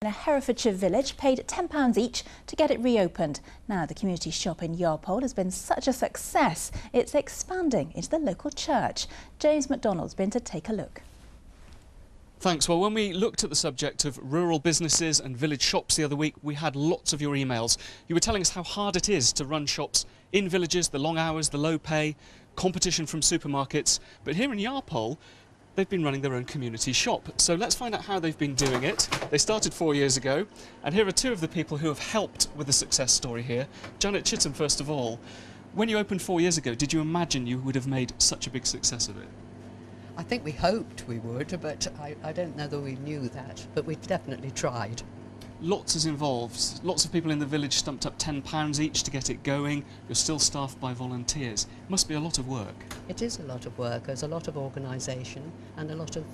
In a Herefordshire village paid £10 each to get it reopened. Now the community shop in Yarpole has been such a success, it's expanding into the local church. James McDonald's been to take a look. Thanks. Well, when we looked at the subject of rural businesses and village shops the other week, we had lots of your emails. You were telling us how hard it is to run shops in villages, the long hours, the low pay, competition from supermarkets. But here in Yarpole, they've been running their own community shop. So let's find out how they've been doing it. They started 4 years ago, and here are two of the people who have helped with the success story here. Janet Chittum, first of all. When you opened 4 years ago, did you imagine you would have made such a big success of it? I think we hoped we would, but I don't know that we knew that, but we definitely tried. Lots is involved. Lots of people in the village stumped up £10 each to get it going. You're still staffed by volunteers. It must be a lot of work. It is a lot of work. There's a lot of organisation and a lot of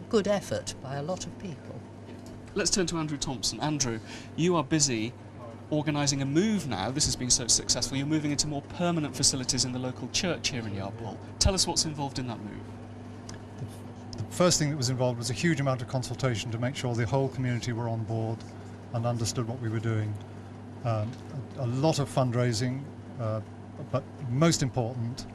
good effort by a lot of people. Let's turn to Andrew Thompson. Andrew, you are busy organising a move now. This has been so successful. You're moving into more permanent facilities in the local church here in Yarpole. Tell us what's involved in that move. The first thing that was involved was a huge amount of consultation to make sure the whole community were on board and understood what we were doing. A lot of fundraising, but most important,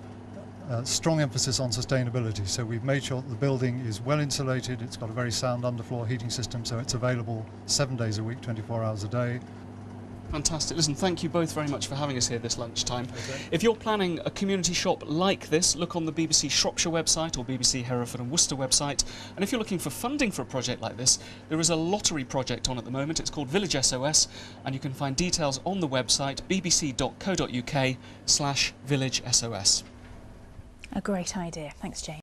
strong emphasis on sustainability. So we've made sure that the building is well insulated, it's got a very sound underfloor heating system, so it's available 7 days a week, 24 hours a day. Fantastic. Listen, thank you both very much for having us here this lunchtime. Okay. If you're planning a community shop like this, look on the BBC Shropshire website or BBC Hereford and Worcester website. And if you're looking for funding for a project like this, there is a lottery project on at the moment. It's called Village SOS, and you can find details on the website bbc.co.uk/villagesos. A great idea. Thanks, James.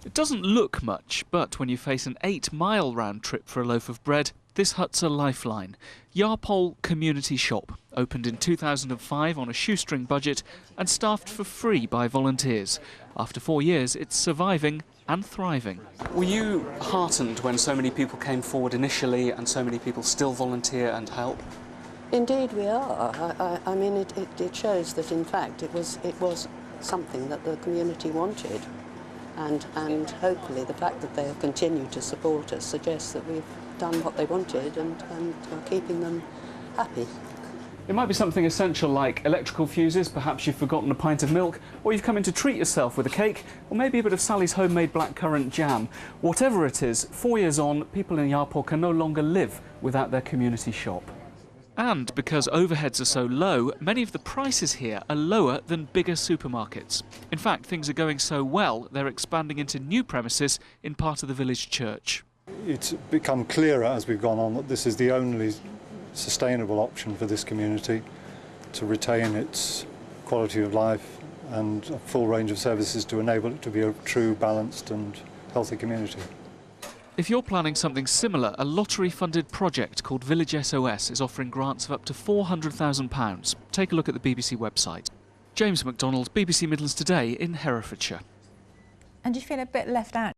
It doesn't look much, but when you face an 8-mile round trip for a loaf of bread, this hut's a lifeline. Yarpole Community Shop, opened in 2005 on a shoestring budget and staffed for free by volunteers. After 4 years, it's surviving and thriving. Were you heartened when so many people came forward initially and so many people still volunteer and help? Indeed we are. I mean, it shows that in fact it was something that the community wanted. And hopefully the fact that they have continued to support us suggests that we've done what they wanted and are keeping them happy. It might be something essential like electrical fuses, perhaps you've forgotten a pint of milk, or you've come in to treat yourself with a cake, or maybe a bit of Sally's homemade blackcurrant jam. Whatever it is, 4 years on, people in Yarpole can no longer live without their community shop. And because overheads are so low, many of the prices here are lower than bigger supermarkets. In fact, things are going so well, they're expanding into new premises in part of the village church. It's become clearer as we've gone on that this is the only sustainable option for this community to retain its quality of life and a full range of services to enable it to be a true, balanced and healthy community. If you're planning something similar, a lottery-funded project called Village SOS is offering grants of up to £400,000. Take a look at the BBC website. James McDonald, BBC Midlands Today in Herefordshire. And do you feel a bit left out?